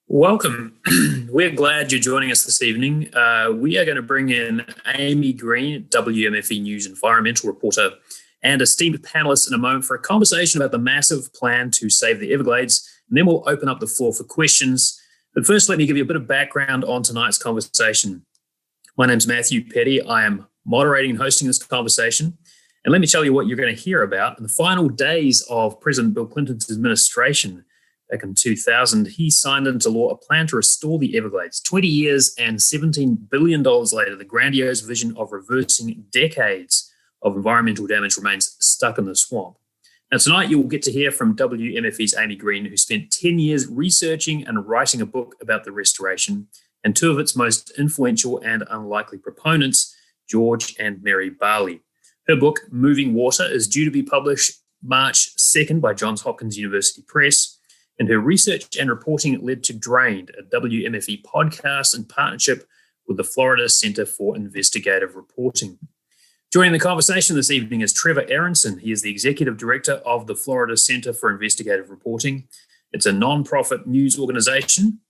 Welcome. We're glad you're joining us this evening. We are going to bring in Amy Green, WMFE News environmental reporter, and esteemed panelist in a moment for a conversation about the massive plan to save the Everglades, and then we'll open up the floor for questions. But first, let me give you a bit of background on tonight's conversation. My name's Matthew Petty. I am moderating and hosting this conversation. And let me tell you what you're going to hear about. In the final days of President Bill Clinton's administration, back in 2000, he signed into law a plan to restore the Everglades. 20 years and $17 billion later, the grandiose vision of reversing decades of environmental damage remains stuck in the swamp. Now, tonight you will get to hear from WMFE's Amy Green, who spent 10 years researching and writing a book about the restoration, and two of its most influential and unlikely proponents, George and Mary Barley. Her book, Moving Water, is due to be published March 2nd by Johns Hopkins University Press. And her research and reporting led to Drained, a WMFE podcast in partnership with the Florida Center for Investigative Reporting. Joining the conversation this evening is Trevor Erinson. He is the Executive Director of the Florida Center for Investigative Reporting. It's a nonprofit news organization.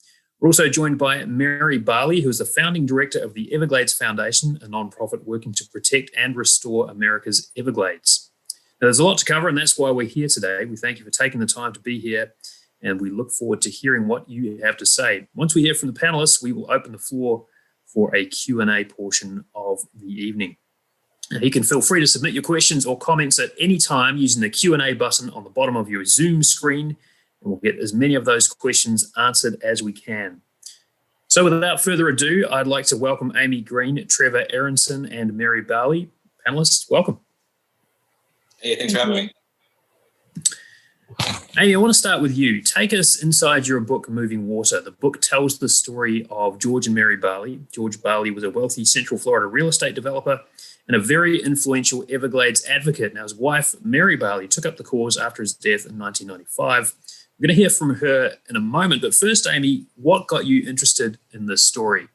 We're also joined by Mary Barley, who is the founding director of the Everglades Foundation, a nonprofit working to protect and restore America's Everglades. Now, there's a lot to cover, and that's why we're here today. We thank you for taking the time to be here, and we look forward to hearing what you have to say. Once we hear from the panelists, we will open the floor for a Q&A portion of the evening. Now, you can feel free to submit your questions or comments at any time using the Q&A button on the bottom of your Zoom screen, and we'll get as many of those questions answered as we can. So without further ado, I'd like to welcome Amy Green, Trevor Erinson, and Mary Barley. Panelists, welcome. Hey, thanks for having me. Amy, I want to start with you. Take us inside your book, Moving Water. The book tells the story of George and Mary Barley. George Barley was a wealthy Central Florida real estate developer and a very influential Everglades advocate. Now, his wife, Mary Barley, took up the cause after his death in 1995. We're going to hear from her in a moment. But first, Amy, what got you interested in this story?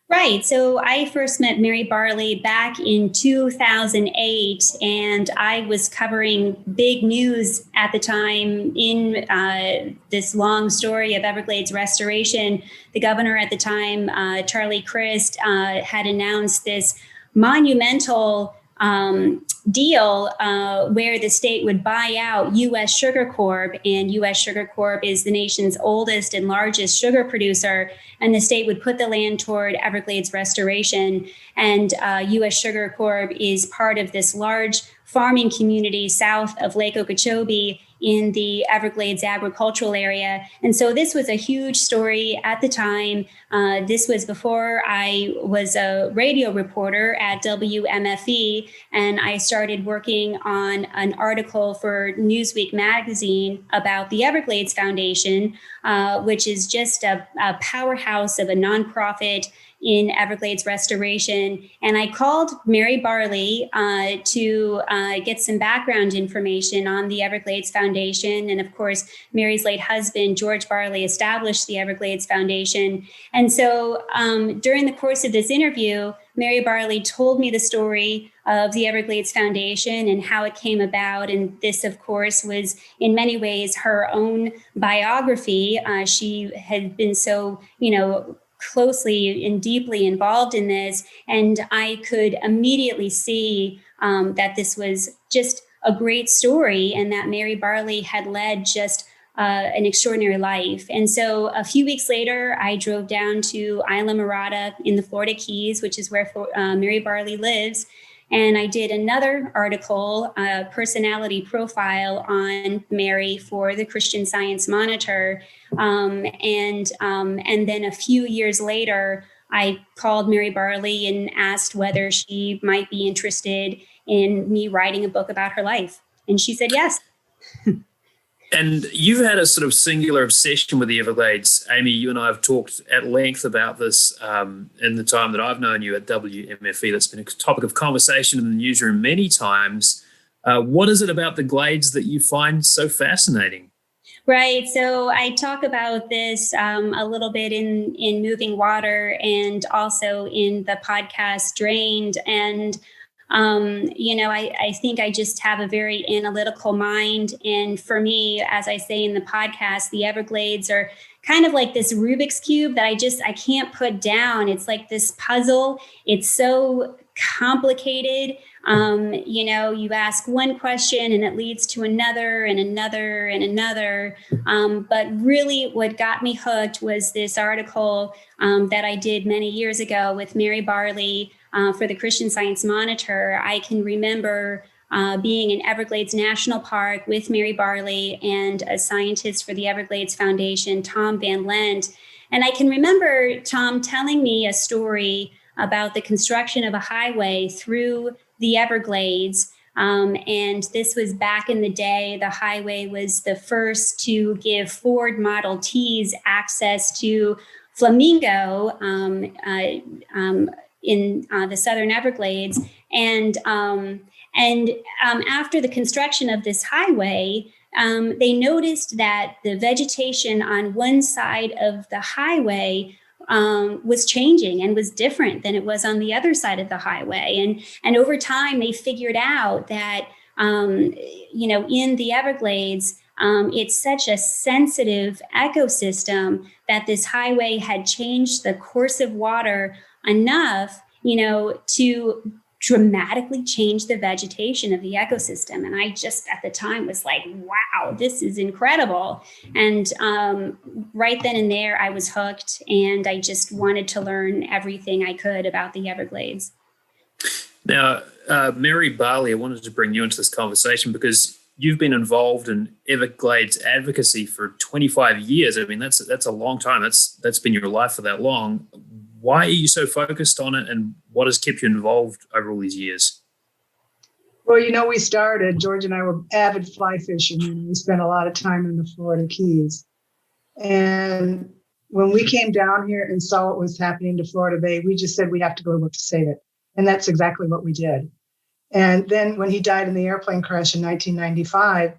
Right. So I first met Mary Barley back in 2008, and I was covering big news at the time in this long story of Everglades restoration. The governor at the time, Charlie Crist, had announced this monumental deal where the state would buy out U.S. Sugar Corp, and U.S. Sugar Corp is the nation's oldest and largest sugar producer, and the state would put the land toward Everglades restoration. And U.S. Sugar Corp is part of this large farming community south of Lake Okeechobee in the Everglades agricultural area. And so this was a huge story at the time. This was before I was a radio reporter at WMFE, and I started working on an article for Newsweek magazine about the Everglades Foundation, which is just a powerhouse of a nonprofit in Everglades restoration. And I called Mary Barley to get some background information on the Everglades Foundation. And of course, Mary's late husband, George Barley, established the Everglades Foundation. And so during the course of this interview, Mary Barley told me the story of the Everglades Foundation and how it came about. And this, of course, was in many ways her own biography. She had been so, closely and deeply involved in this. And I could immediately see that this was just a great story and that Mary Barley had led just an extraordinary life. And so a few weeks later, I drove down to Isla Mirada in the Florida Keys, which is where Mary Barley lives. And I did another article, personality profile on Mary for the Christian Science Monitor. And then a few years later, I called Mary Barley and asked whether she might be interested in me writing a book about her life. And she said yes. And you've had a sort of singular obsession with the Everglades. Amy, you and I have talked at length about this in the time that I've known you at WMFE. That's been a topic of conversation in the newsroom many times. What is it about the Glades that you find so fascinating? Right. So I talk about this a little bit in Moving Water and also in the podcast Drained. And I think I just have a very analytical mind. And for me, as I say in the podcast, the Everglades are kind of like this Rubik's Cube that I can't put down. It's like this puzzle. It's so complicated. You ask one question and it leads to another and another and another. But really what got me hooked was this article that I did many years ago with Mary Barley for the Christian Science Monitor. I can remember being in Everglades National Park with Mary Barley and a scientist for the Everglades Foundation, Tom Van Lent. And I can remember Tom telling me a story about the construction of a highway through the Everglades. And this was back in the day. The highway was the first to give Ford Model Ts access to Flamingo in the Southern Everglades. And after the construction of this highway, they noticed that the vegetation on one side of the highway was changing and was different than it was on the other side of the highway. And over time, they figured out that, in the Everglades, it's such a sensitive ecosystem that this highway had changed the course of water enough, to dramatically change the vegetation of the ecosystem. And I just at the time was like, wow, this is incredible. And right then and there, I was hooked and I just wanted to learn everything I could about the Everglades. Now, Mary Barley, I wanted to bring you into this conversation because you've been involved in Everglades advocacy for 25 years. I mean, that's a long time. That's been your life for that long. Why are you so focused on it, and what has kept you involved over all these years? Well, we started, George and I were avid fly fishermen. We spent a lot of time in the Florida Keys. And when we came down here and saw what was happening to Florida Bay, we just said we have to go to work to save it. And that's exactly what we did. And then when he died in the airplane crash in 1995,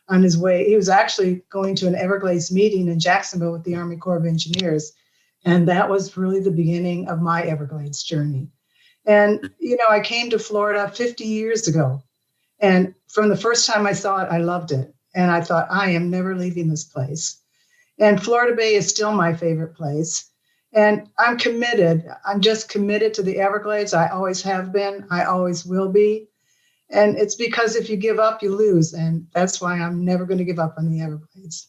on his way, he was actually going to an Everglades meeting in Jacksonville with the Army Corps of Engineers. And that was really the beginning of my Everglades journey. And, I came to Florida 50 years ago. And from the first time I saw it, I loved it. And I thought, I am never leaving this place. And Florida Bay is still my favorite place. And I'm committed. I'm just committed to the Everglades. I always have been. I always will be. And it's because if you give up, you lose. And that's why I'm never going to give up on the Everglades.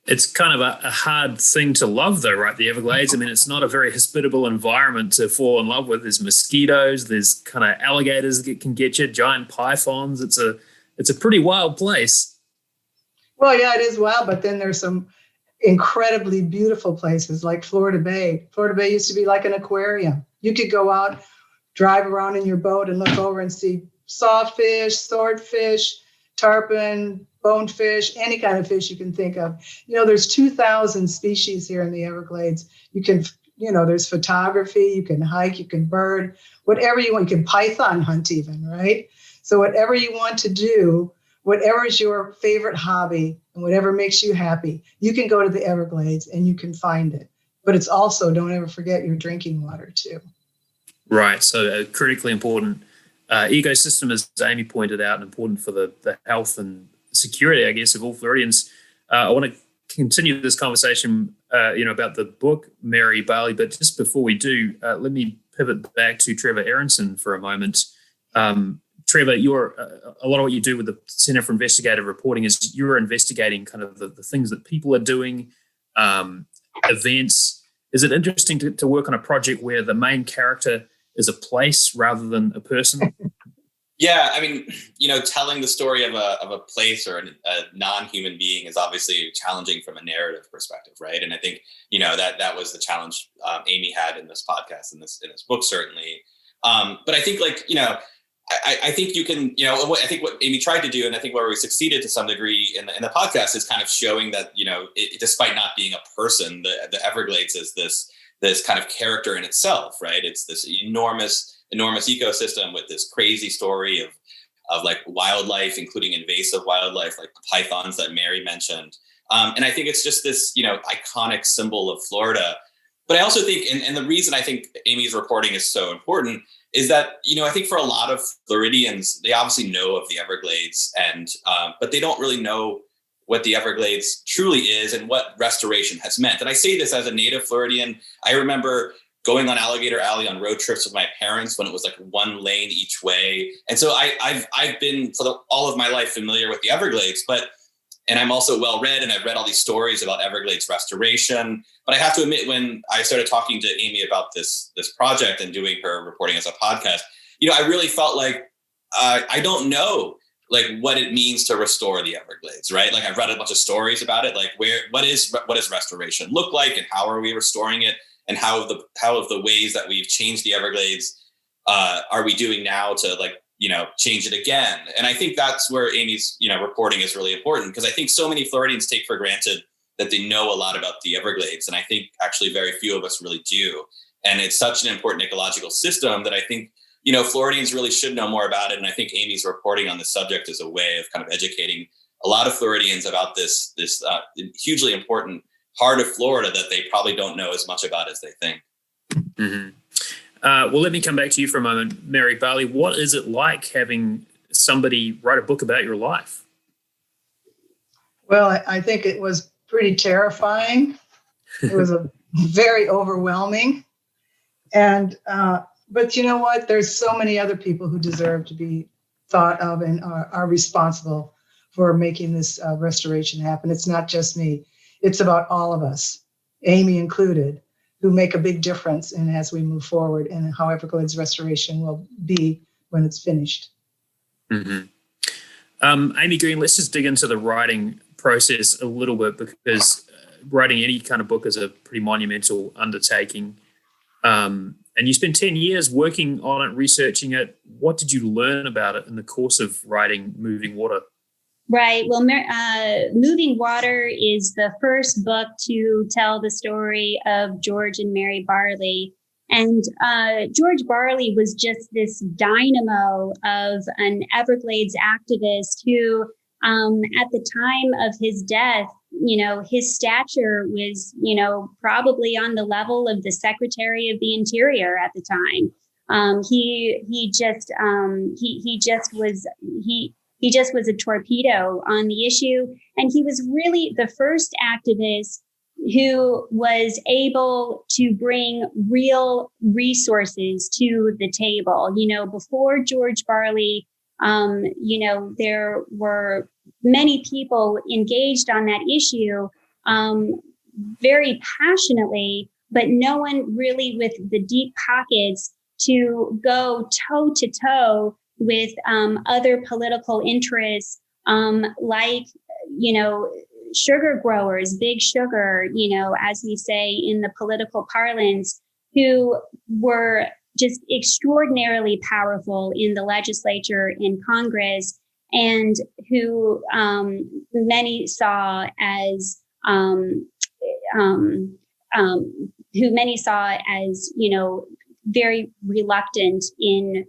It's kind of a hard thing to love, though, right? The Everglades. I mean, it's not a very hospitable environment to fall in love with. There's mosquitoes, there's kind of alligators that can get you, giant pythons. It's a pretty wild place. Well, yeah, it is wild, but then there's some incredibly beautiful places like Florida Bay. Florida Bay used to be like an aquarium. You could go out, drive around in your boat and look over and see sawfish, swordfish, tarpon, bonefish, any kind of fish you can think of. There's 2,000 species here in the Everglades. You can, there's photography, you can hike, you can bird, whatever you want. You can python hunt even, right? So whatever you want to do, whatever is your favorite hobby and whatever makes you happy, you can go to the Everglades and you can find it. But it's also, don't ever forget your drinking water too. Right. So a critically important ecosystem, as Amy pointed out, and important for the health and security, I guess, of all Floridians. I want to continue this conversation, about the book, Mary Barley. But just before we do, let me pivot back to Trevor Erinson for a moment. Trevor, a lot of what you do with the Center for Investigative Reporting is you're investigating kind of the things that people are doing, events. Is it interesting to work on a project where the main character is a place rather than a person? Yeah, I mean, telling the story of a place or a non-human being is obviously challenging from a narrative perspective, right? And I think that was the challenge Amy had in this podcast, in this book, certainly. But I think, I think you can, I think what Amy tried to do, and I think where we succeeded to some degree in the podcast, is kind of showing that despite not being a person, the Everglades is this kind of character in itself, right? It's this enormous ecosystem with this crazy story of like wildlife, including invasive wildlife, like the pythons that Mary mentioned. And I think it's just this, iconic symbol of Florida. But I also think, and the reason I think Amy's reporting is so important is that, I think for a lot of Floridians, they obviously know of the Everglades, but they don't really know what the Everglades truly is and what restoration has meant. And I say this as a native Floridian. I remember going on Alligator Alley on road trips with my parents when it was like one lane each way. And so I've been for all of my life familiar with the Everglades, and I'm also well read, and I've read all these stories about Everglades restoration. But I have to admit, when I started talking to Amy about this project and doing her reporting as a podcast, I really felt like I don't know like what it means to restore the Everglades, right? Like I've read a bunch of stories about it, like what does restoration look like, and how are we restoring it, and how of the ways that we've changed the Everglades are we doing now to change it again? And I think that's where Amy's reporting is really important, because I think so many Floridians take for granted that they know a lot about the Everglades, and I think actually very few of us really do. And it's such an important ecological system that I think Floridians really should know more about it. And I think Amy's reporting on this subject is a way of kind of educating a lot of Floridians about this hugely important part of Florida that they probably don't know as much about as they think. Mm-hmm. Well, let me come back to you for a moment, Mary Barley. What is it like having somebody write a book about your life? Well, I think it was pretty terrifying. It was very overwhelming. And but you know what? There's so many other people who deserve to be thought of and are responsible for making this restoration happen. It's not just me. It's about all of us, Amy included, who make a big difference in as we move forward and how Everglades restoration will be when it's finished. Mm-hmm. Amy Green, let's just dig into the writing process a little bit, because writing any kind of book is a pretty monumental undertaking. And you spent 10 years working on it, researching it. What did you learn about it in the course of writing Moving Water? Right. Well, Moving Water is the first book to tell the story of George and Mary Barley. And George Barley was just this dynamo of an Everglades activist who, at the time of his death, his stature was, probably on the level of the Secretary of the Interior at the time. He just was a torpedo on the issue. And he was really the first activist who was able to bring real resources to the table. Before George Barley, there were many people engaged on that issue very passionately, but no one really with the deep pockets to go toe to toe with other political interests, like, sugar growers, big sugar, as we say in the political parlance, who were just extraordinarily powerful in the legislature and Congress, and who many saw as very reluctant in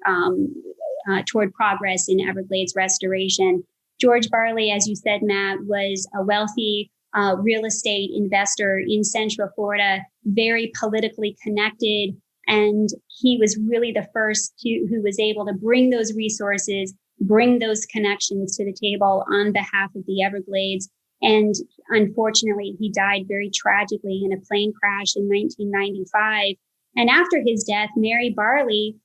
toward progress in Everglades restoration. George Barley, as you said, Matt, was a wealthy real estate investor in Central Florida, very politically connected, and he was really the first who was able to bring those resources, bring those connections to the table on behalf of the Everglades. And unfortunately, he died very tragically in a plane crash in 1995. And after his death, Mary Barley,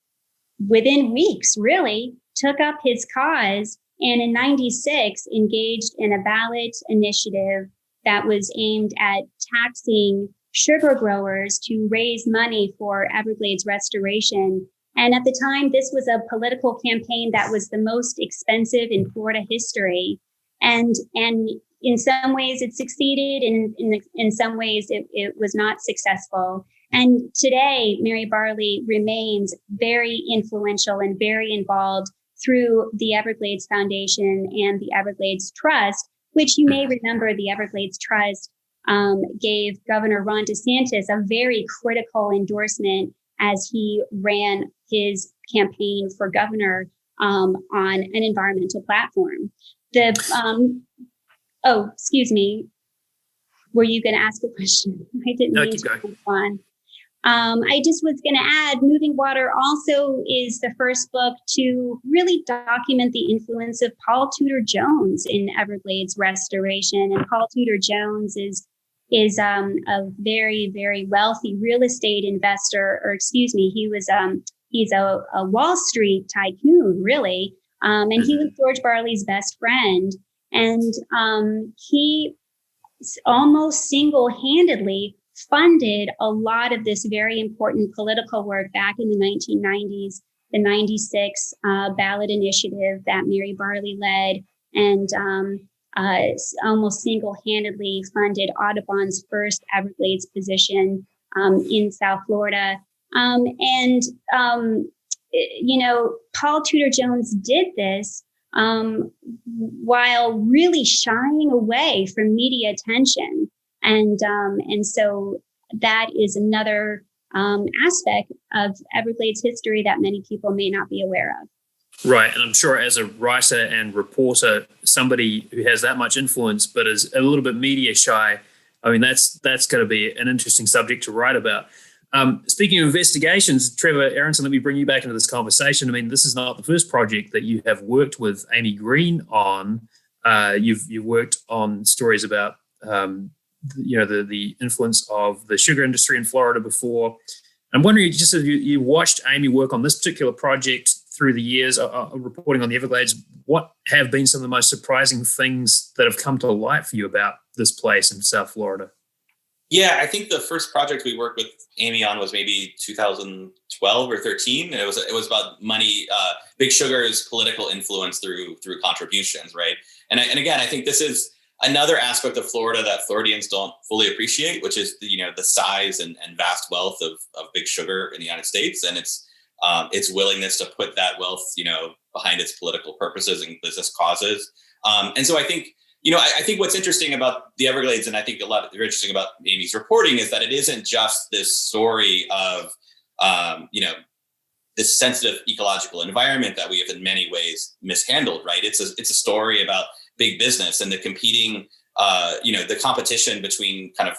within weeks, really, took up his cause, and in 96 engaged in a ballot initiative that was aimed at taxing sugar growers to raise money for Everglades restoration. And at the time, this was a political campaign that was the most expensive in Florida history. And in some ways it succeeded, and in some ways it was not successful. And today, Mary Barley remains very influential and very involved through the Everglades Foundation and the Everglades Trust, which you may remember the Everglades Trust gave Governor Ron DeSantis a very critical endorsement as he ran his campaign for governor on an environmental platform. Excuse me. Were you going to ask a question? I didn't mean to move on. I just was going to add, Moving Water also is the first book to really document the influence of Paul Tudor Jones in Everglades restoration. And Paul Tudor Jones is a very, very wealthy real estate investor, or excuse me, he's a Wall Street tycoon, really. And he was George Barley's best friend. And he almost single-handedly funded a lot of this very important political work back in the 1990s, the 96 ballot initiative that Mary Barley led, and almost single-handedly funded Audubon's first Everglades position in South Florida. Paul Tudor Jones did this while really shying away from media attention. And so that is another aspect of Everglades history that many people may not be aware of. Right. And I'm sure as a writer and reporter, somebody who has that much influence but is a little bit media shy, I mean, that's going to be an interesting subject to write about. Speaking of investigations, Trevor Erinson, let me bring you back into this conversation. I mean, this is not the first project that you have worked with Amy Green on. You've worked on stories about the influence of the sugar industry in Florida before. I'm wondering, just as you watched Amy work on this particular project through the years, reporting on the Everglades, what have been some of the most surprising things that have come to light for you about this place in South Florida? Yeah, I think the first project we worked with Amy on was maybe 2012 or 13. And it was about money, Big Sugar's political influence through contributions, right? And again, I think this is another aspect of Florida that Floridians don't fully appreciate, which is the size and vast wealth of Big Sugar in the United States, and its willingness to put that wealth behind its political purposes and business causes. And so I think I think what's interesting about the Everglades, and I think a lot interesting about Amy's reporting, is that it isn't just this story of this sensitive ecological environment that we have in many ways mishandled, right? It's a story about big business and the competing, the competition between kind of,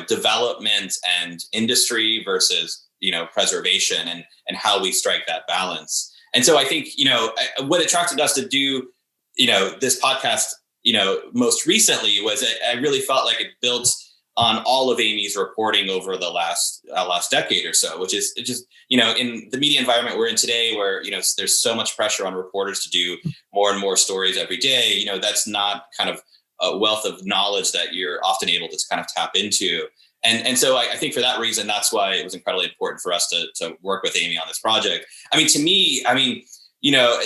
development and industry versus, preservation and how we strike that balance. And so I think, what attracted us to do, this podcast, most recently was I really felt like it built on all of Amy's reporting over the last decade or so, which is just, in the media environment we're in today, where, there's so much pressure on reporters to do more and more stories every day, that's not kind of a wealth of knowledge that you're often able to kind of tap into. And so I think for that reason, that's why it was incredibly important for us to work with Amy on this project. To me,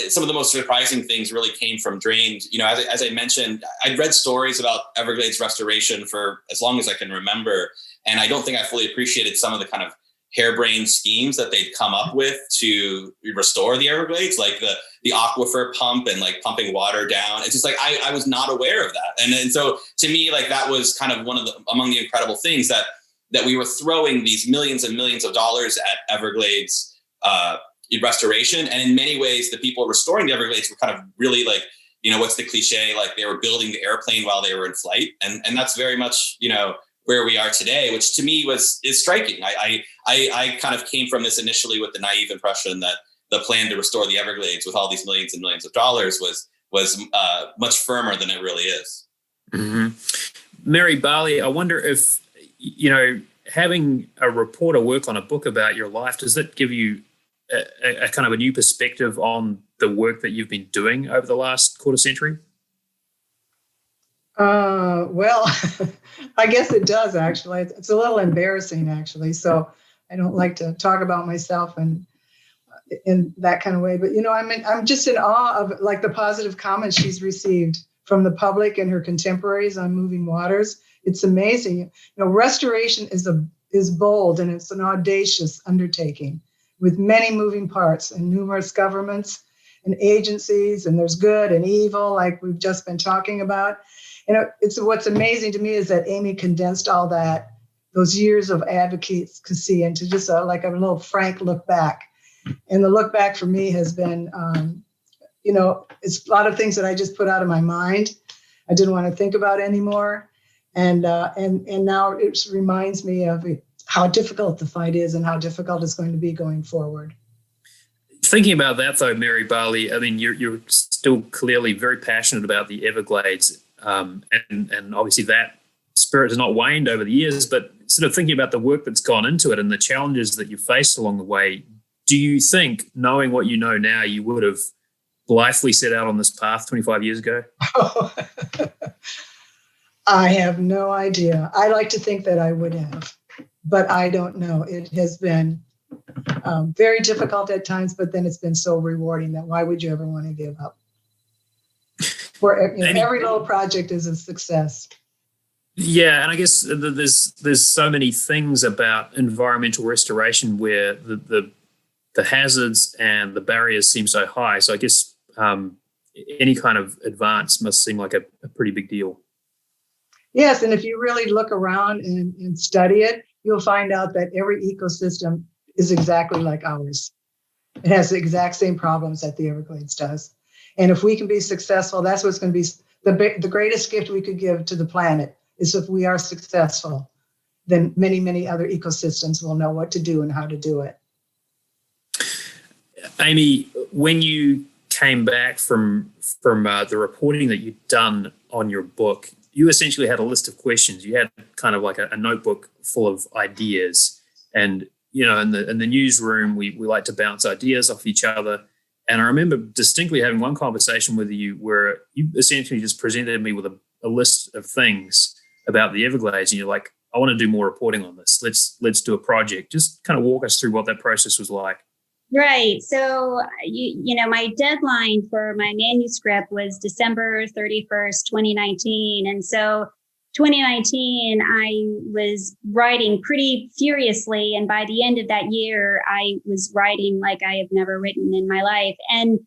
some of the most surprising things really came from drains. As I mentioned, I'd read stories about Everglades restoration for as long as I can remember. And I don't think I fully appreciated some of the kind of harebrained schemes that they'd come up with to restore the Everglades, like the aquifer pump and like pumping water down. It's just like, I was not aware of that. And so to me, like that was kind of among the incredible things that we were throwing these millions and millions of dollars at Everglades, restoration. And in many ways, the people restoring the Everglades were kind of really like, what's the cliche? Like they were building the airplane while they were in flight. And that's very much, where we are today, which to me is striking. I kind of came from this initially with the naive impression that the plan to restore the Everglades with all these millions and millions of dollars was much firmer than it really is. Mm-hmm. Mary Barley, I wonder if, having a reporter work on a book about your life, does that give you a kind of a new perspective on the work that you've been doing over the last quarter century? Well, I guess it does, actually. It's a little embarrassing, actually. So I don't like to talk about myself in that kind of way. But, I'm just in awe of like the positive comments she's received from the public and her contemporaries on Moving Waters. It's amazing. Restoration is bold, and it's an audacious undertaking with many moving parts and numerous governments and agencies, and there's good and evil, like we've just been talking about. It's what's amazing to me is that Amy condensed all those years of advocacy into just like a little frank look back. And the look back for me has been, it's a lot of things that I just put out of my mind. I didn't want to think about anymore. And now it reminds me of how difficult the fight is and how difficult it's going to be going forward. Thinking about that, though, Mary Barley, I mean, you're still clearly very passionate about the Everglades, and obviously that spirit has not waned over the years, but sort of thinking about the work that's gone into it and the challenges that you faced along the way, do you think, knowing what you know now, you would have blithely set out on this path 25 years ago? I have no idea. I like to think that I would have, but I don't know. It has been very difficult at times, but then it's been so rewarding that why would you ever want to give up? Every little project is a success. Yeah, and I guess there's so many things about environmental restoration where the hazards and the barriers seem so high. So I guess any kind of advance must seem like a pretty big deal. Yes, and if you really look around and study it, you'll find out that every ecosystem is exactly like ours. It has the exact same problems that the Everglades does. And if we can be successful, that's what's going to be the greatest gift we could give to the planet, is if we are successful, then many, many other ecosystems will know what to do and how to do it. Amy, when you came back from the reporting that you'd done on your book, you essentially had a list of questions. You had kind of like a notebook full of ideas. And, you know, in the newsroom, we like to bounce ideas off each other. And I remember distinctly having one conversation with you where you essentially just presented me with a list of things about the Everglades. And you're like, I want to do more reporting on this. Let's do a project. Just kind of walk us through what that process was like. Right. So, you know, my deadline for my manuscript was December 31st, 2019. And so 2019, I was writing pretty furiously. And by the end of that year, I was writing like I have never written in my life. And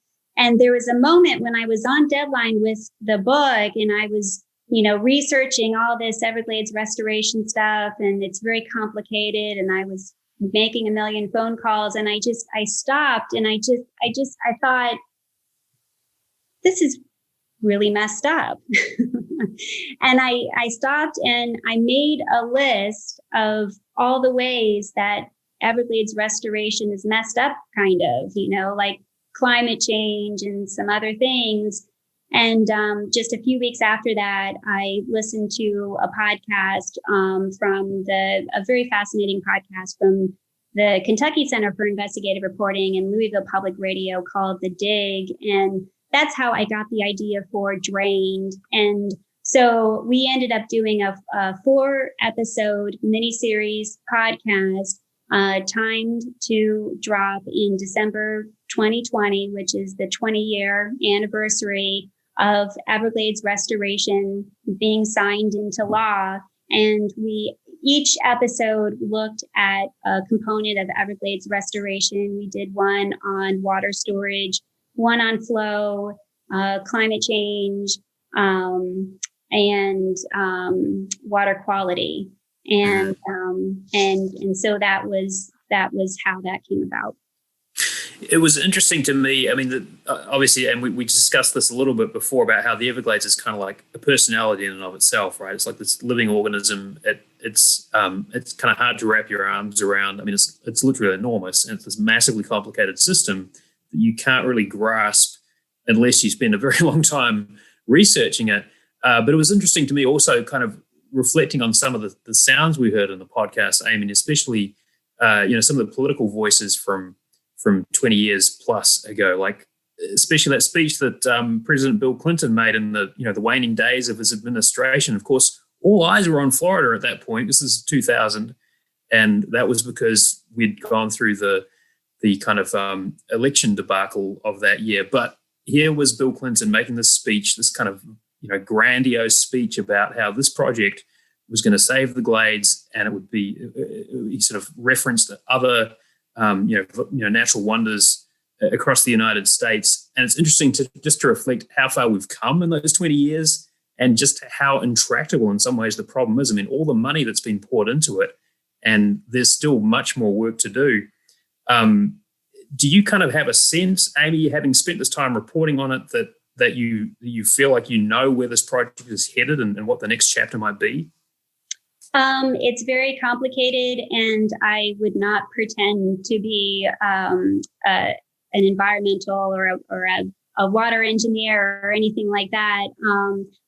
there was a moment when I was on deadline with the book and I was, you know, researching all this Everglades restoration stuff, and it's very complicated. And I was making a million phone calls, and I stopped, and I thought, this is really messed up. And I stopped and I made a list of all the ways that Everglades restoration is messed up, kind of, you know, like climate change and some other things. And just a few weeks after that, I listened to a podcast from a very fascinating podcast from the Kentucky Center for Investigative Reporting and Louisville Public Radio called The Dig. And that's how I got the idea for Drained. And so we ended up doing a 4-episode miniseries podcast timed to drop in December 2020, which is the 20-year anniversary of Everglades restoration being signed into law. And each episode looked at a component of Everglades restoration. We did one on water storage, one on flow, climate change, and water quality. And so that was how that came about. It was interesting to me. I mean, obviously, and we discussed this a little bit before about how the Everglades is kind of like a personality in and of itself, right? It's like this living organism. It's kind of hard to wrap your arms around. I mean, it's literally enormous, and it's this massively complicated system that you can't really grasp unless you spend a very long time researching it. But it was interesting to me also kind of reflecting on some of the sounds we heard in the podcast, Amy, and especially some of the political voices from 20 years plus ago, like especially that speech that President Bill Clinton made in the waning days of his administration. Of course, all eyes were on Florida at that point. This is 2000, and that was because we'd gone through the kind of election debacle of that year. But here was Bill Clinton making this speech, this kind of grandiose speech about how this project was going to save the Glades, and it would be. He sort of referenced other natural wonders across the United States. And it's interesting to reflect how far we've come in those 20 years and just how intractable in some ways the problem is. I mean, all the money that's been poured into it, and there's still much more work to do. Do you kind of have a sense, Amy, having spent this time reporting on it, that you feel like you know where this project is headed and what the next chapter might be? It's very complicated, and I would not pretend to be an environmental or a water engineer or anything like that.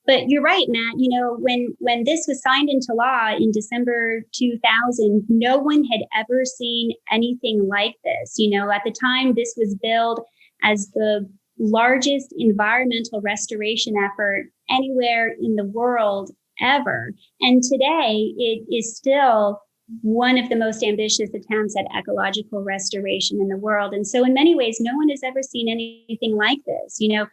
But you're right, Matt. When this was signed into law in December 2000, no one had ever seen anything like this. At the time, this was billed as the largest environmental restoration effort anywhere in the world ever. And today, it is still one of the most ambitious attempts at ecological restoration in the world. And so in many ways, no one has ever seen anything like this. The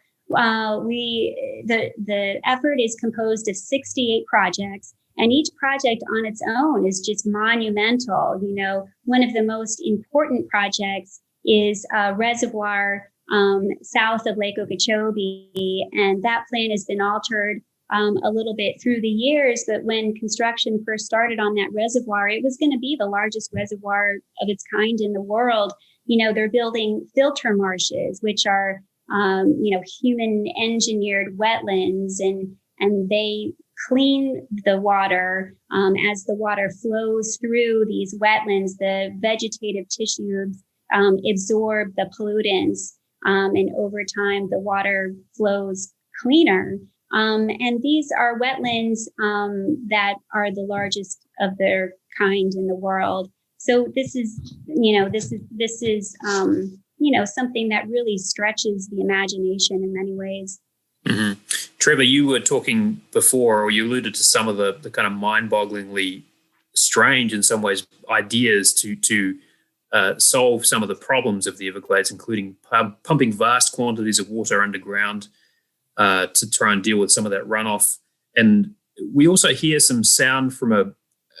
effort is composed of 68 projects, and each project on its own is just monumental. One of the most important projects is Reservoir south of Lake Okeechobee, and that plan has been altered a little bit through the years, but when construction first started on that reservoir, it was going to be the largest reservoir of its kind in the world. They're building filter marshes, which are, human engineered wetlands, and they clean the water as the water flows through these wetlands. The vegetative tissues absorb the pollutants, and over time, the water flows cleaner. And these are wetlands that are the largest of their kind in the world. So this is something that really stretches the imagination in many ways. Mm-hmm. Trevor, you were talking before, or you alluded to some of the kind of mind-bogglingly strange, in some ways, ideas to solve some of the problems of the Everglades, including pumping vast quantities of water underground to try and deal with some of that runoff. And we also hear some sound from a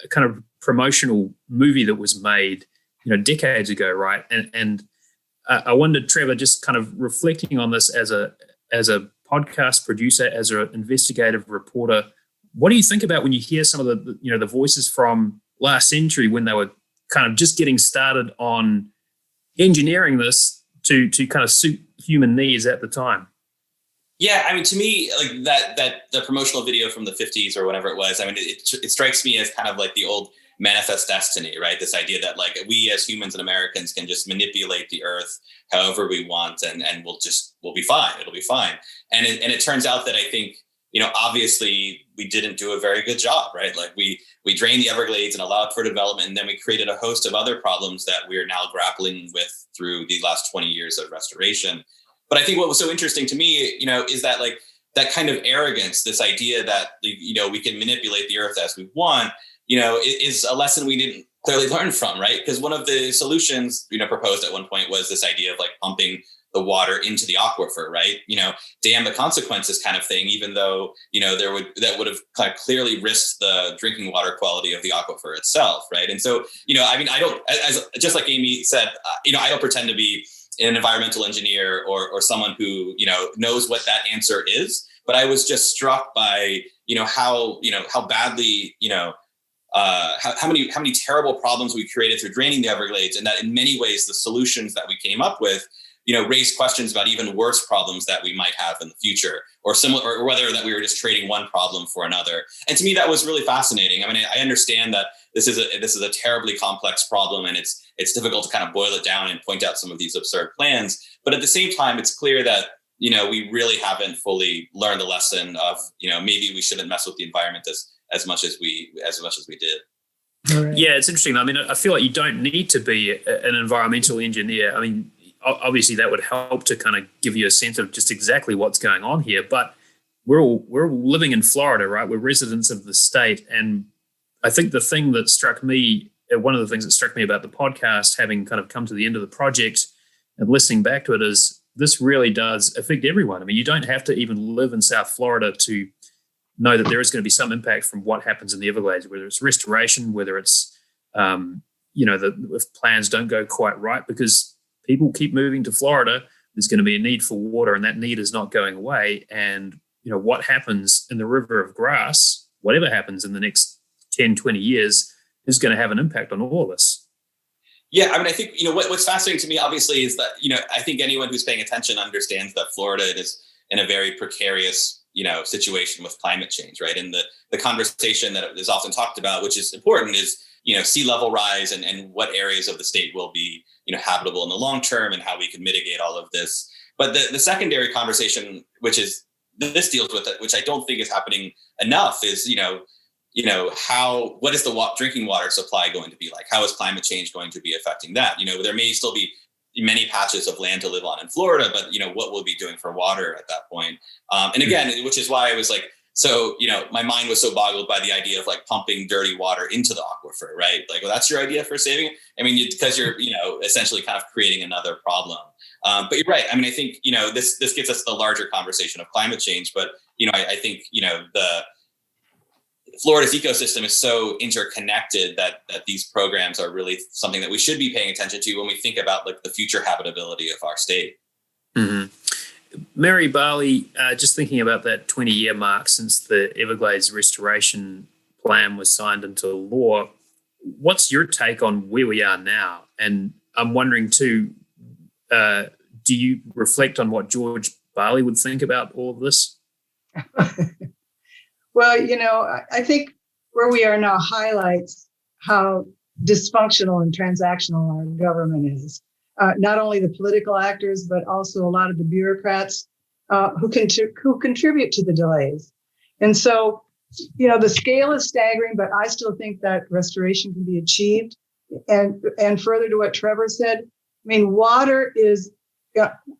kind of promotional movie that was made, decades ago, right? And I wondered, Trevor, just kind of reflecting on this as a podcast producer, as an investigative reporter, what do you think about when you hear some of the voices from last century when they were kind of just getting started on engineering this to kind of suit human needs at the time? Yeah, I mean, to me, like that the promotional video from the 50s or whatever it was, I mean, it strikes me as kind of like the old manifest destiny, right? This idea that like we as humans and Americans can just manipulate the earth however we want, and we'll be fine. It'll be fine. And it turns out that I think, obviously we didn't do a very good job, right? Like we drained the Everglades and allowed for development, and then we created a host of other problems that we are now grappling with through the last 20 years of restoration. But I think what was so interesting to me, is that like that kind of arrogance, this idea that, we can manipulate the earth as we want, is a lesson we didn't clearly learn from, right? Because one of the solutions, proposed at one point was this idea of like pumping the water into the aquifer, right? Damn the consequences kind of thing, even though, that would have kind of clearly risked the drinking water quality of the aquifer itself, right? And so, I mean, I don't, just like Amy said, I don't pretend to be an environmental engineer or someone who, knows what that answer is. But I was just struck by, how badly, how many terrible problems we created through draining the Everglades, and that in many ways the solutions that we came up with, raise questions about even worse problems that we might have in the future, or similar, or whether that we were just trading one problem for another. And to me, that was really fascinating. I mean, I understand that this is a terribly complex problem, and it's difficult to kind of boil it down and point out some of these absurd plans. But at the same time, it's clear that, we really haven't fully learned the lesson of, maybe we shouldn't mess with the environment as much as we did. Right. Yeah, it's interesting. I mean, I feel like you don't need to be an environmental engineer. I mean, obviously that would help to kind of give you a sense of just exactly what's going on here. But we're all living in Florida, right? We're residents of the state. And I think the thing that struck me, one of the things that struck me about the podcast, having kind of come to the end of the project and listening back to it, is this really does affect everyone. I mean, you don't have to even live in South Florida to know that there is going to be some impact from what happens in the Everglades, whether it's restoration, whether it's, if plans don't go quite right, because people keep moving to Florida, there's going to be a need for water, and that need is not going away. And, what happens in the river of grass, whatever happens in the next 10, 20 years, is going to have an impact on all of us. Yeah, I mean, I think, what's fascinating to me, obviously, is that, I think anyone who's paying attention understands that Florida is in a very precarious, situation with climate change, right? And the conversation that is often talked about, which is important, is sea level rise and what areas of the state will be habitable in the long term and how we can mitigate all of this. But the secondary conversation, which is this deals with it, which I don't think is happening enough, is what is the drinking water supply going to be like? How is climate change going to be affecting that? There may still be many patches of land to live on in Florida, but what we'll be doing for water at that point? And again, which is why I was like, my mind was so boggled by the idea of like pumping dirty water into the aquifer, right? Like, well, that's your idea for saving it? I mean, because you're, essentially kind of creating another problem. But you're right. I mean, I think, this gets us the larger conversation of climate change, but, I think, the Florida's ecosystem is so interconnected that these programs are really something that we should be paying attention to when we think about like the future habitability of our state. Mm-hmm. Mary Barley, just thinking about that 20-year mark since the Everglades Restoration Plan was signed into law, what's your take on where we are now? And I'm wondering too, do you reflect on what George Barley would think about all of this? Well, I think where we are now highlights how dysfunctional and transactional our government is. Not only the political actors, but also a lot of the bureaucrats who contribute to the delays. And so, the scale is staggering, but I still think that restoration can be achieved. And further to what Trevor said, I mean, water is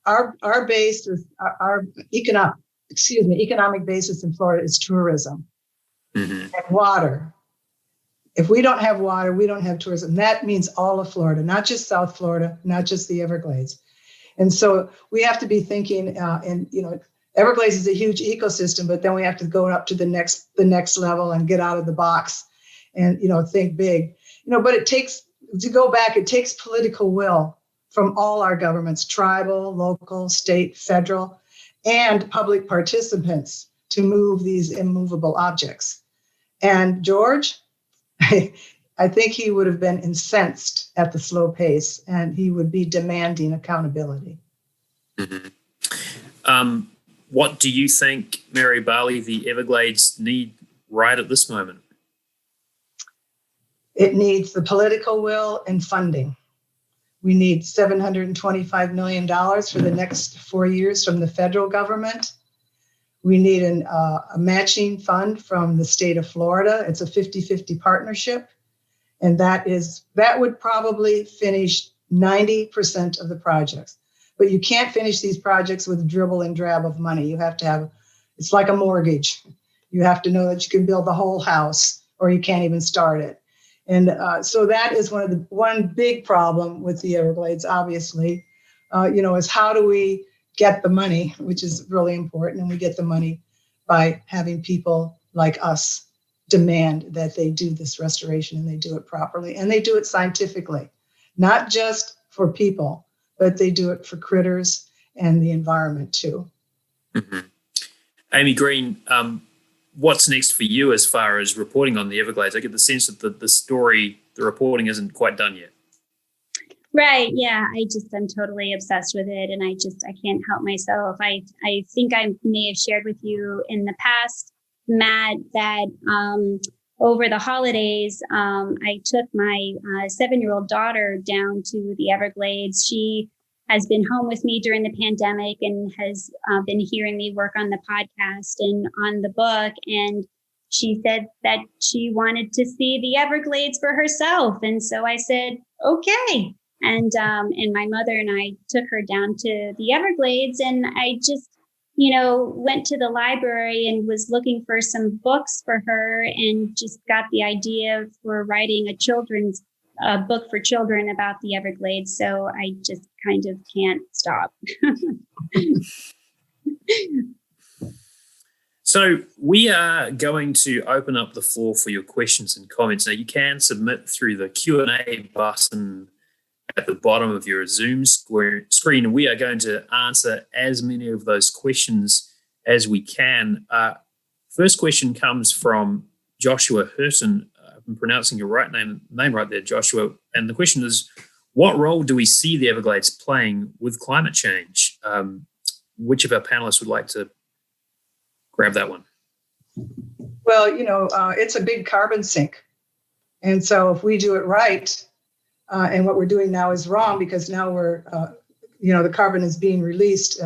our base, is our economic basis in Florida is tourism. Mm-hmm. And water. If we don't have water, we don't have tourism. That means all of Florida, not just South Florida, not just the Everglades. And so we have to be thinking, Everglades is a huge ecosystem, but then we have to go up to the next level and get out of the box and, think big. But it takes political will from all our governments, tribal, local, state, federal, and public participants to move these immovable objects. And George, I think he would have been incensed at the slow pace, and he would be demanding accountability. Mm-hmm. What do you think, Mary Barley, the Everglades need right at this moment? It needs the political will and funding. We need $725 million for the next 4 years from the federal government. We need a matching fund from the state of Florida. It's a 50-50 partnership. And that would probably finish 90% of the projects. But you can't finish these projects with dribble and drab of money. You have to have, it's like a mortgage. You have to know that you can build the whole house or you can't even start it. And so that is one big problem with the Everglades, obviously, is how do we get the money, which is really important. And we get the money by having people like us demand that they do this restoration and they do it properly and they do it scientifically, not just for people, but they do it for critters and the environment too. Mm-hmm. Amy Green, what's next for you as far as reporting on the Everglades? I get the sense that the reporting isn't quite done yet. Right. Yeah. I'm totally obsessed with it. And I can't help myself. I think I may have shared with you in the past, Matt, that over the holidays, I took my 7-year-old daughter down to the Everglades. She has been home with me during the pandemic and has been hearing me work on the podcast and on the book. And she said that she wanted to see the Everglades for herself. And so I said, okay. And my mother and I took her down to the Everglades, and I just, went to the library and was looking for some books for her and just got the idea for writing a children's book for children about the Everglades. So I just kind of can't stop. So we are going to open up the floor for your questions and comments. Now you can submit through the Q&A button at the bottom of your Zoom screen. We are going to answer as many of those questions as we can. First question comes from Joshua Hurton. I'm pronouncing your name right there, Joshua. And the question is, what role do we see the Everglades playing with climate change? Which of our panelists would like to grab that one. Well, it's a big carbon sink. And so if we do it right, and what we're doing now is wrong, because now we're, the carbon is being released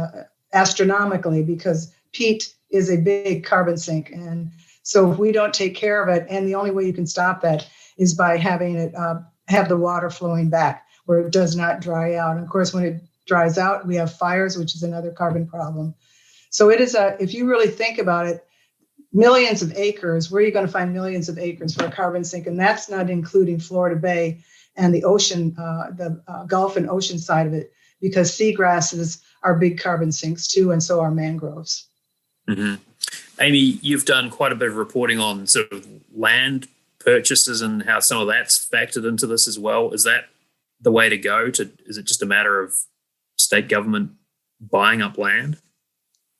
astronomically, because peat is a big carbon sink. And so if we don't take care of it, and the only way you can stop that is by having it have the water flowing back where it does not dry out. And of course, when it dries out, we have fires, which is another carbon problem. So it is if you really think about it, millions of acres, where are you going to find millions of acres for a carbon sink? And that's not including Florida Bay and the ocean, the Gulf and ocean side of it, because seagrasses are big carbon sinks too, and so are mangroves. Mm-hmm. Amy, you've done quite a bit of reporting on sort of land purchases and how some of that's factored into this as well. Is that the way to go? Is it just a matter of state government buying up land?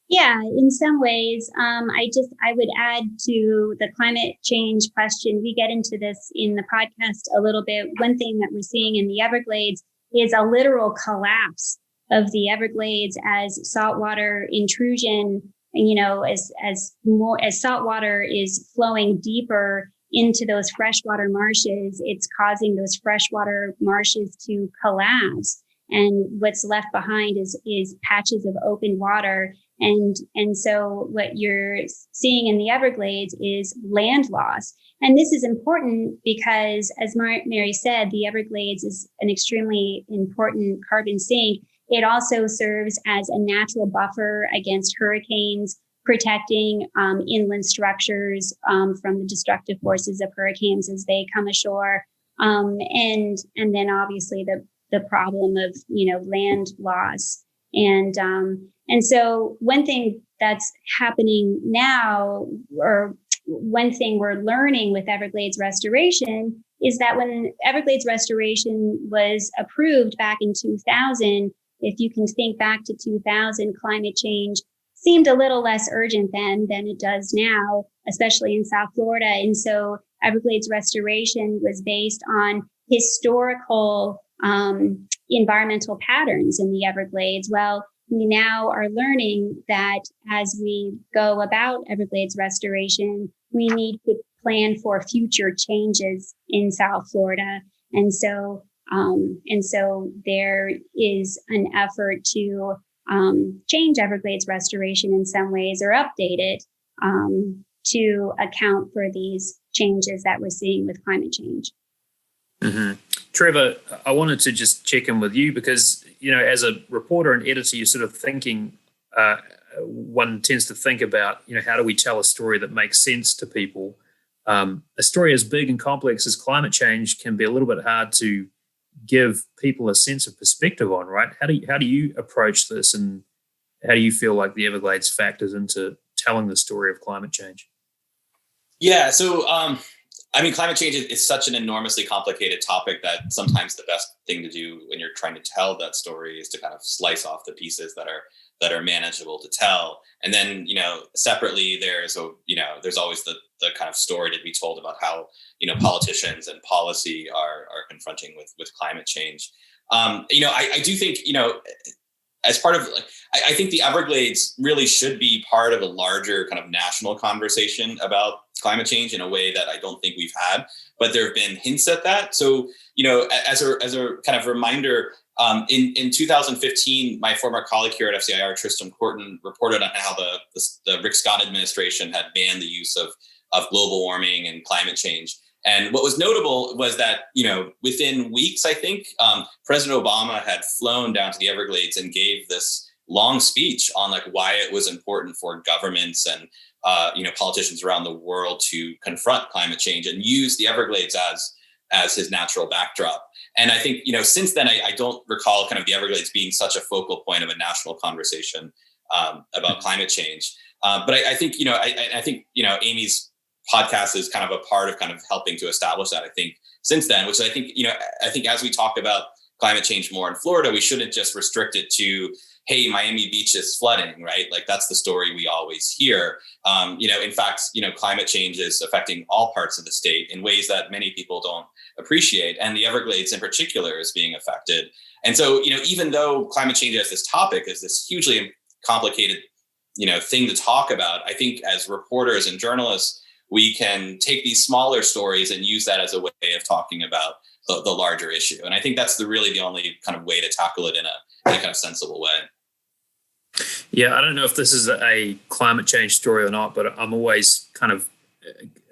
Yeah, in some ways, I would add to the climate change question. We get into this in the podcast a little bit. One thing that we're seeing in the Everglades is a literal collapse of the Everglades as saltwater intrusion. As saltwater is flowing deeper into those freshwater marshes, it's causing those freshwater marshes to collapse. And what's left behind is patches of open water. And so what you're seeing in the Everglades is land loss. And this is important because, as Mary said, the Everglades is an extremely important carbon sink. It also serves as a natural buffer against hurricanes, protecting inland structures from the destructive forces of hurricanes as they come ashore. And then obviously the problem of, land loss. And so one thing that's happening now, or one thing we're learning with Everglades restoration, is that when Everglades restoration was approved back in 2000, if you can think back to 2000, climate change seemed a little less urgent then than it does now, especially in South Florida. And so Everglades restoration was based on historical environmental patterns in the Everglades. Well, we now are learning that as we go about Everglades restoration, we need to plan for future changes in South Florida. And so there is an effort to change Everglades restoration in some ways, or update it to account for these changes that we're seeing with climate change. Mm-hmm. Trevor, I wanted to just check in with you because, as a reporter and editor, you're sort of thinking, one tends to think about, how do we tell a story that makes sense to people? A story as big and complex as climate change can be a little bit hard to give people a sense of perspective on, right? How do you approach this, and how do you feel like the Everglades factors into telling the story of climate change? Yeah, so climate change is such an enormously complicated topic that sometimes the best thing to do when you're trying to tell that story is to kind of slice off the pieces that are manageable to tell. And then, separately, there's always the kind of story to be told about how, politicians and policy are confronting with climate change. I do think, as part of, I think the Everglades really should be part of a larger kind of national conversation about climate change in a way that I don't think we've had, but there have been hints at that. So, as a kind of reminder, in 2015, my former colleague here at FCIR, Tristan Corton, reported on how the Rick Scott administration had banned the use of global warming and climate change. And what was notable was that, within weeks, I think, President Obama had flown down to the Everglades and gave this long speech on why it was important for governments and politicians around the world to confront climate change and use the Everglades as his natural backdrop. And I think, since then, I don't recall kind of the Everglades being such a focal point of a national conversation about climate change. But I think, Amy's podcast is kind of a part of kind of helping to establish that, I think, since then, which I think as we talk about climate change more in Florida, we shouldn't just restrict it to, hey, Miami Beach is flooding, right? That's the story we always hear. In fact, climate change is affecting all parts of the state in ways that many people don't appreciate. And the Everglades in particular is being affected. And so, even though climate change as this topic is this hugely complicated thing to talk about. I think as reporters and journalists, we can take these smaller stories and use that as a way of talking about the larger issue. And I think that's really the only kind of way to tackle it in a kind of sensible way. Yeah, I don't know if this is a climate change story or not, but I'm always kind of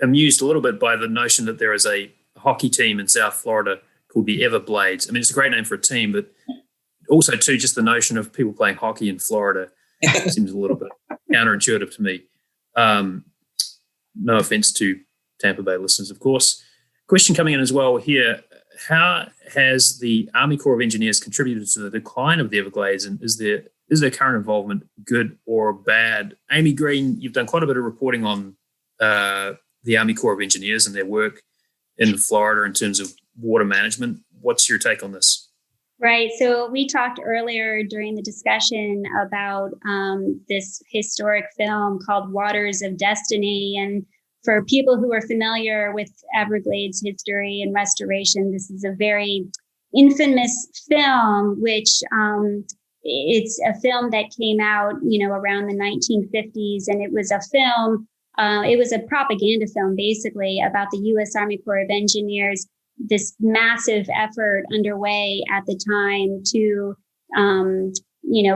amused a little bit by the notion that there is a hockey team in South Florida called the Everglades. I mean, it's a great name for a team, but also too, just the notion of people playing hockey in Florida seems a little bit counterintuitive to me. No offense to Tampa Bay listeners, of course. Question coming in as well here. How has the Army Corps of Engineers contributed to the decline of the Everglades, and is their current involvement good or bad? Amy Green, you've done quite a bit of reporting on the Army Corps of Engineers and their work in Florida in terms of water management. What's your take on this? Right. So we talked earlier during the discussion about this historic film called Waters of Destiny. And for people who are familiar with Everglades history and restoration, this is a very infamous film, which it's a film that came out, around the 1950s. And it was a film, it was a propaganda film, basically, about the U.S. Army Corps of Engineers, this massive effort underway at the time to,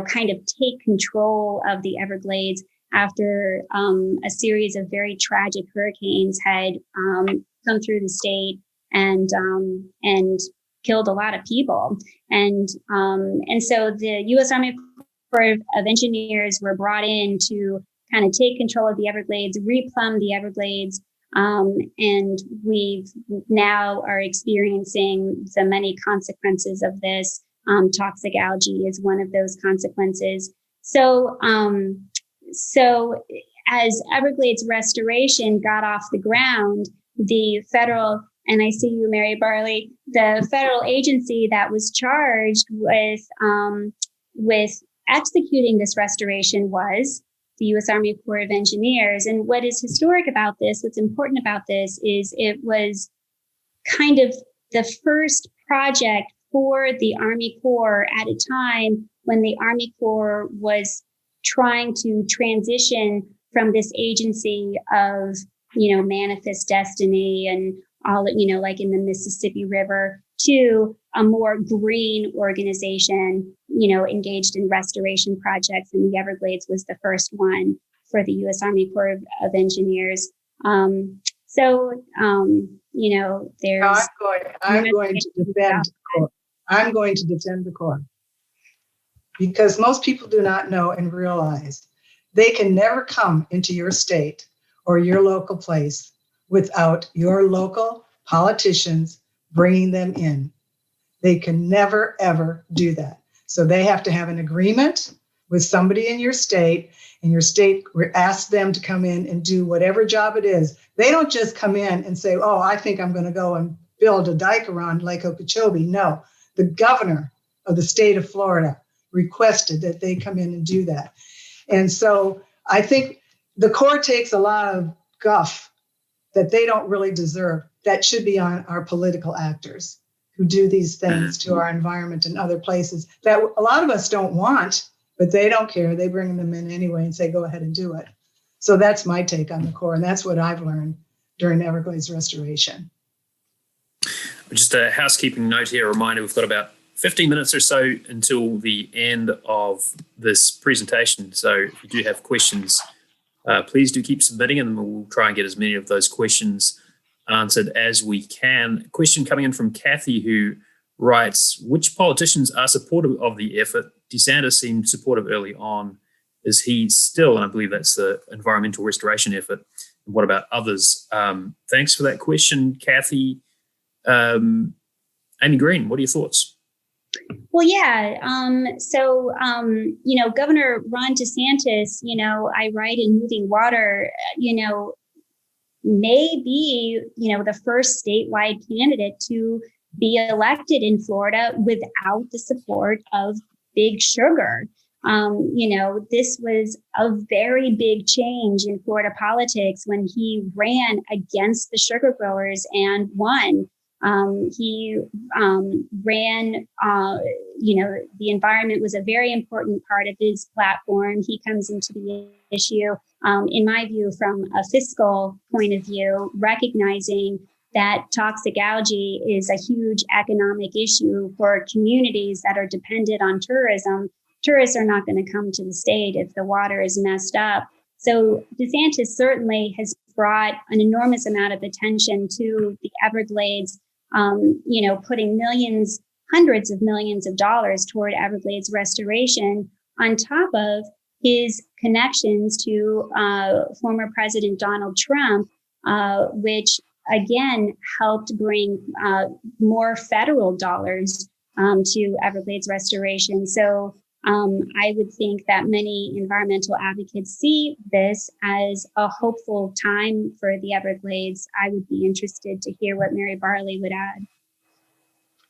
kind of take control of the Everglades after a series of very tragic hurricanes had come through the state and killed a lot of people. And so the U.S. Army Corps of Engineers were brought in to kind of take control of the Everglades, replumb the Everglades. And we now are experiencing the many consequences of this. Toxic algae is one of those consequences. So as Everglades restoration got off the ground, the federal, and I see you, Mary Barley, the federal agency that was charged with executing this restoration was the U.S. Army Corps of Engineers. And what is historic about this, what's important about this, is it was kind of the first project for the Army Corps at a time when the Army Corps was trying to transition from this agency of, manifest destiny and all, like in the Mississippi River, to a more green organization, engaged in restoration projects. And the Everglades was the first one for the U.S. Army Corps of Engineers. There's... I'm going to defend the Corps, because most people do not know and realize they can never come into your state or your local place without your local politicians bringing them in. They can never, ever do that. So they have to have an agreement with somebody in your state, and your state asks them to come in and do whatever job it is. They don't just come in and say, oh, I think I'm going to go and build a dike around Lake Okeechobee. No, the governor of the state of Florida requested that they come in and do that. And so I think the Corps takes a lot of guff that they don't really deserve. That should be on our political actors who do these things to our environment and other places that a lot of us don't want, but they don't care. They bring them in anyway and say, go ahead and do it. So that's my take on the Corps. And that's what I've learned during Everglades restoration. Just a housekeeping note here, a reminder, we've got about 15 minutes or so until the end of this presentation. So if you do have questions, please do keep submitting, and we'll try and get as many of those questions answered as we can. A question coming in from Kathy, who writes, which politicians are supportive of the effort? DeSantis seemed supportive early on. Is he still? And I believe that's the environmental restoration effort. And what about others? Thanks for that question, Kathy. Amy Green, what are your thoughts? Well, yeah. Governor Ron DeSantis, I write in Moving Water, may be, the first statewide candidate to be elected in Florida without the support of Big Sugar. This was a very big change in Florida politics when he ran against the sugar growers and won. He ran, the environment was a very important part of his platform. He comes into the issue, in my view, from a fiscal point of view, recognizing that toxic algae is a huge economic issue for communities that are dependent on tourism. Tourists are not going to come to the state if the water is messed up. So DeSantis certainly has brought an enormous amount of attention to the Everglades, putting millions, hundreds of millions of dollars toward Everglades restoration, on top of his connections to former President Donald Trump, which again helped bring more federal dollars to Everglades restoration. So I would think that many environmental advocates see this as a hopeful time for the Everglades. I would be interested to hear what Mary Barley would add.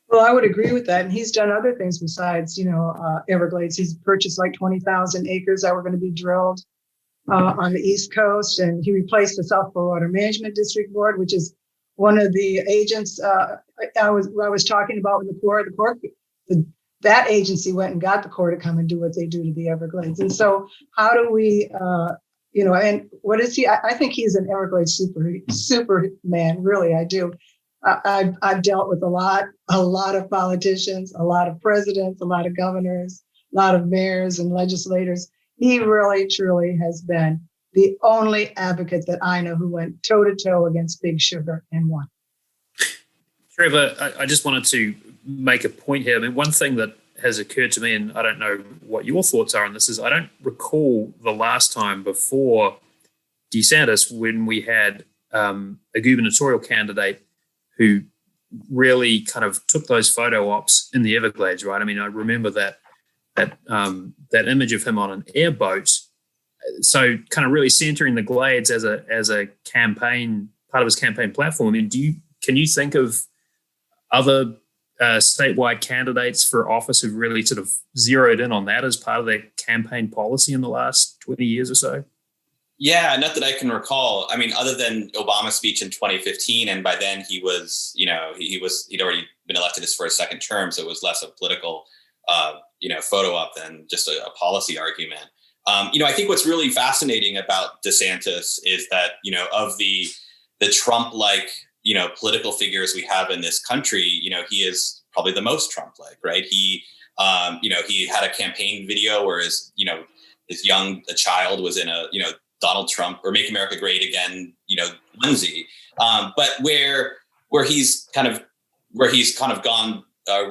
Well, I would agree with that. And he's done other things besides, Everglades. He's purchased like 20,000 acres that were going to be drilled on the East Coast. And he replaced the South Florida Water Management District Board, which is one of the agents I was talking about with the Corps. That agency went and got the Corps to come and do what they do to the Everglades. And so how do we, and what is he? I think he's an Everglades superman, really, I do. I've dealt with a lot of politicians, a lot of presidents, a lot of governors, a lot of mayors and legislators. He really, truly has been the only advocate that I know who went toe to toe against Big Sugar and won. Trevor, I just wanted to make a point here. I mean, one thing that has occurred to me, and I don't know what your thoughts are on this, is I don't recall the last time before DeSantis when we had a gubernatorial candidate who really kind of took those photo ops in the Everglades, right? I mean, I remember that image of him on an airboat. So kind of really centering the Glades as a campaign, part of his campaign platform. I mean, can you think of other statewide candidates for office who've really sort of zeroed in on that as part of their campaign policy in the last 20 years or so? Yeah, not that I can recall. I mean, other than Obama's speech in 2015, and by then he'd already been elected for his second term, so it was less a political, photo op than just a policy argument. I think what's really fascinating about DeSantis is that, of the Trump-like, political figures we have in this country, he is probably the most Trump-like, right? He had a campaign video where his child was in a, Donald Trump or Make America Great Again, onesie. But where he's kind of gone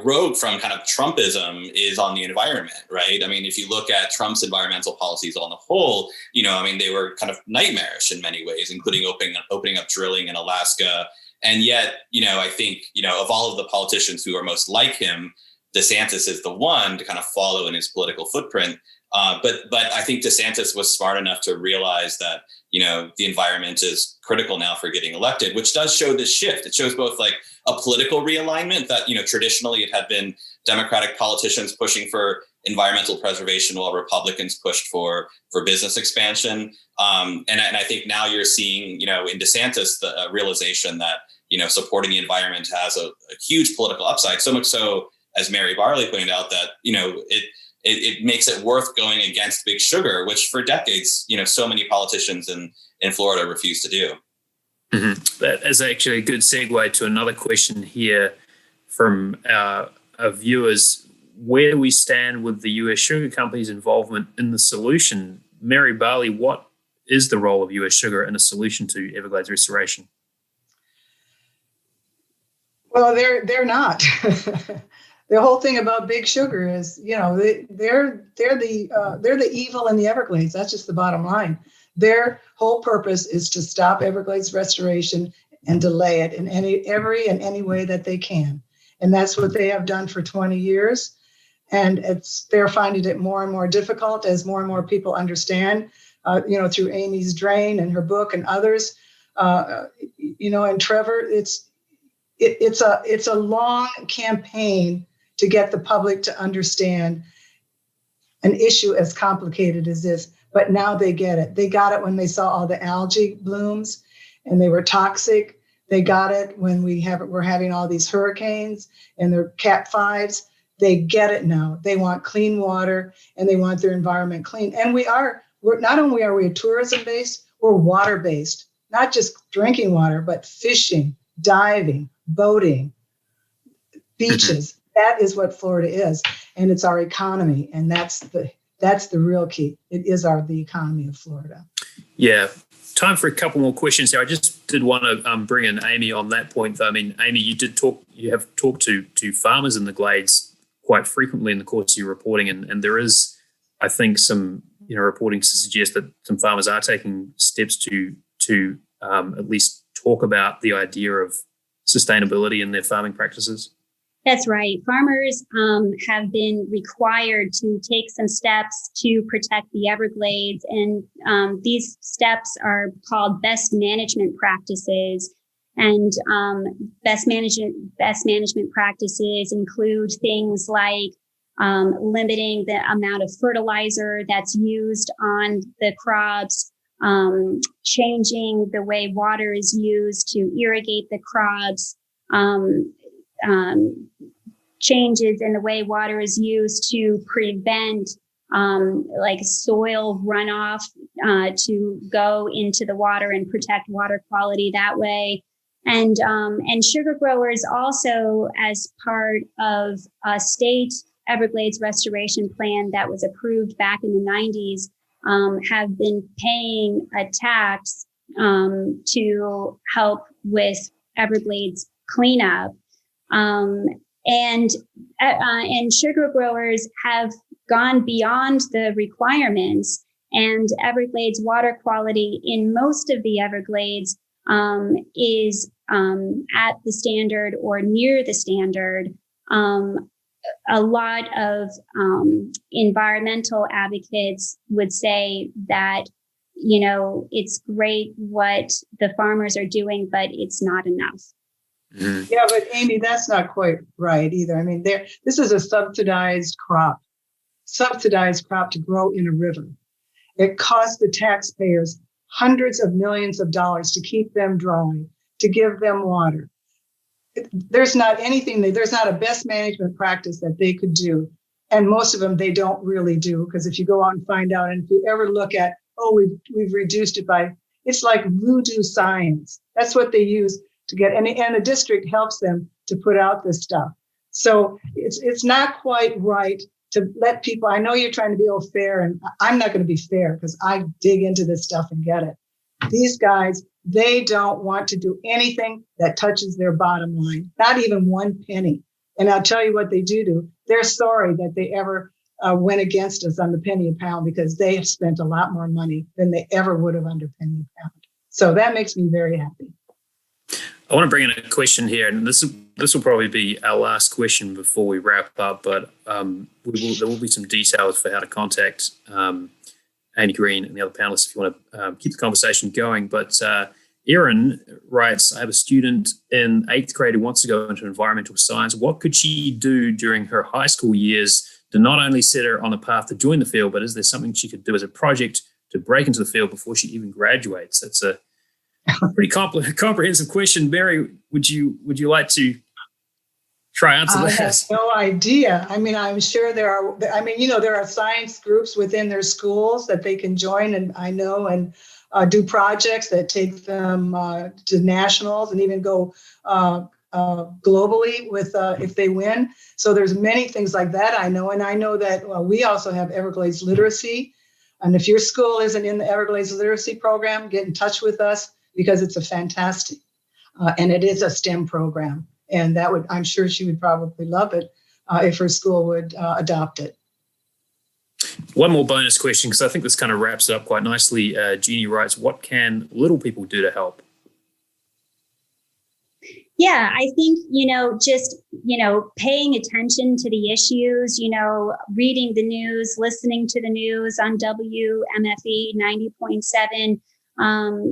rogue from kind of Trumpism is on the environment, right? I mean, if you look at Trump's environmental policies on the whole, they were kind of nightmarish in many ways, including opening up drilling in Alaska. And yet, I think, of all of the politicians who are most like him, DeSantis is the one to kind of follow in his political footprint. But I think DeSantis was smart enough to realize that, the environment is critical now for getting elected, which does show this shift. It shows both like a political realignment that, traditionally it had been Democratic politicians pushing for environmental preservation while Republicans pushed for business expansion. And I think now you're seeing, in DeSantis, the realization that, supporting the environment has a huge political upside, so much so, as Mary Barley pointed out, that, it makes it worth going against Big Sugar, which for decades, so many politicians in Florida refuse to do. Mm-hmm. That is actually a good segue to another question here from our viewers. Where do we stand with the U.S. sugar company's involvement in the solution? Mary Barley, what is the role of U.S. sugar in a solution to Everglades restoration? Well, they're not. The whole thing about Big Sugar is, they're the evil in the Everglades. That's just the bottom line. Their whole purpose is to stop Everglades restoration and delay it in any way that they can. And that's what they have done for 20 years. And they're finding it more and more difficult as more and more people understand, through Amy's Drain and her book and others, and Trevor, it's a long campaign to get the public to understand an issue as complicated as this. But now they get it. They got it when they saw all the algae blooms and they were toxic. They got it when we're having all these hurricanes and they're Cat 5s. They get it now. They want clean water and they want their environment clean. And we're not only are we tourism based, we're water based, not just drinking water, but fishing, diving, boating, beaches. That is what Florida is, and it's our economy, and that's the real key. It is the economy of Florida. Yeah. Time for a couple more questions here. I just did want to bring in Amy on that point, though. I mean, Amy, you have talked to farmers in the Glades quite frequently in the course of your reporting, and there is, I think, some reporting to suggest that some farmers are taking steps to at least talk about the idea of sustainability in their farming practices. That's right. Farmers have been required to take some steps to protect the Everglades, and these steps are called best management practices. And best management practices include things like limiting the amount of fertilizer that's used on the crops, changing the way water is used to irrigate the crops. Changes in the way water is used to prevent like soil runoff to go into the water and protect water quality that way. And sugar growers also, as part of a state Everglades restoration plan that was approved back in the 90s, have been paying a tax to help with Everglades cleanup. And sugar growers have gone beyond the requirements, and Everglades water quality in most of the Everglades is at the standard or near the standard. A lot of environmental advocates would say that, it's great what the farmers are doing, but it's not enough. Mm-hmm. Yeah, but Amy, that's not quite right either. I mean, this is a subsidized crop to grow in a river. It costs the taxpayers hundreds of millions of dollars to keep them dry, to give them water. There's not a best management practice that they could do. And most of them, they don't really do, because if you go out and find out, and if you ever look at, we've reduced it it's like voodoo science. That's what they use to get, and the district helps them to put out this stuff. So it's not quite right to let people, I know you're trying to be all fair, and I'm not going to be fair because I dig into this stuff and get it. These guys, they don't want to do anything that touches their bottom line, not even one penny. And I'll tell you what they do. They're sorry that they ever went against us on the penny a pound, because they have spent a lot more money than they ever would have under penny a pound. So that makes me very happy. I want to bring in a question here, and this will probably be our last question before we wrap up, but there will be some details for how to contact Amy Green and the other panelists if you want to keep the conversation going. But Erin writes, I have a student in 8th grade who wants to go into environmental science. What could she do during her high school years to not only set her on the path to join the field, but is there something she could do as a project to break into the field before she even graduates? That's a pretty comprehensive question. Mary, would you like to try answer that? I have no idea. I mean, I'm sure there are science groups within their schools that they can join, and do projects that take them to nationals and even go globally with if they win. So there's many things like that I know. And I know that we also have Everglades Literacy. And if your school isn't in the Everglades Literacy program, get in touch with us, because it's a fantastic, and it is a STEM program. And I'm sure she would probably love it if her school would adopt it. One more bonus question, because I think this kind of wraps it up quite nicely. Jeannie writes, what can little people do to help? Yeah, I think, just, paying attention to the issues, reading the news, listening to the news on WMFE 90.7,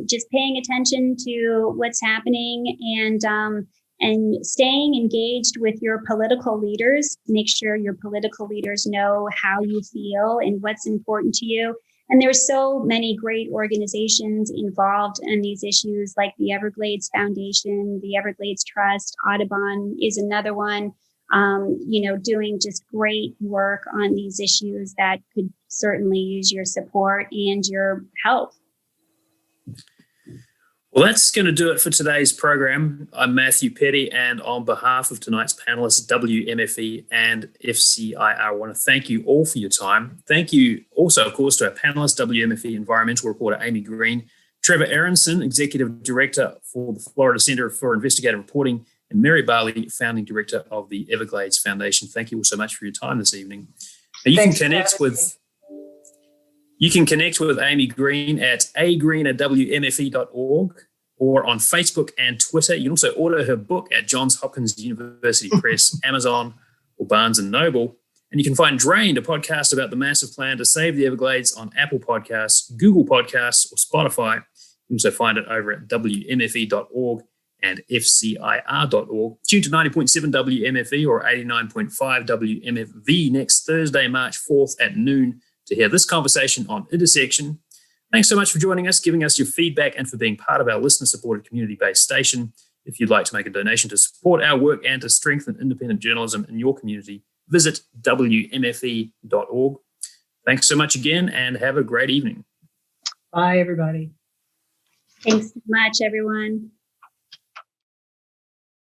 just paying attention to what's happening and staying engaged with your political leaders. Make sure your political leaders know how you feel and what's important to you. And there are so many great organizations involved in these issues, like the Everglades Foundation, the Everglades Trust, Audubon is another one, doing just great work on these issues that could certainly use your support and your help. Well, that's going to do it for today's program. I'm Matthew Petty, and on behalf of tonight's panelists, WMFE and FCIR, I want to thank you all for your time. Thank you also, of course, to our panelists, WMFE environmental reporter Amy Green, Trevor Erinson, Executive Director for the Florida Center for Investigative Reporting, and Mary Barley, Founding Director of the Everglades Foundation. Thank you all so much for your time this evening. Now, you can connect with Amy Green at agreen@wmfe.org or on Facebook and Twitter. You can also order her book at Johns Hopkins University Press, Amazon, or Barnes & Noble. And you can find Drained, a podcast about the massive plan to save the Everglades, on Apple Podcasts, Google Podcasts, or Spotify. You can also find it over at wmfe.org and fcir.org. Tune to 90.7 WMFE or 89.5 WMFV next Thursday, March 4th at noon to hear this conversation on intersection. Thanks so much for joining us, giving us your feedback, and for being part of our listener-supported community-based station. If you'd like to make a donation to support our work and to strengthen independent journalism in your community, visit wmfe.org. Thanks so much again, and have a great evening. Bye, everybody. Thanks so much, everyone.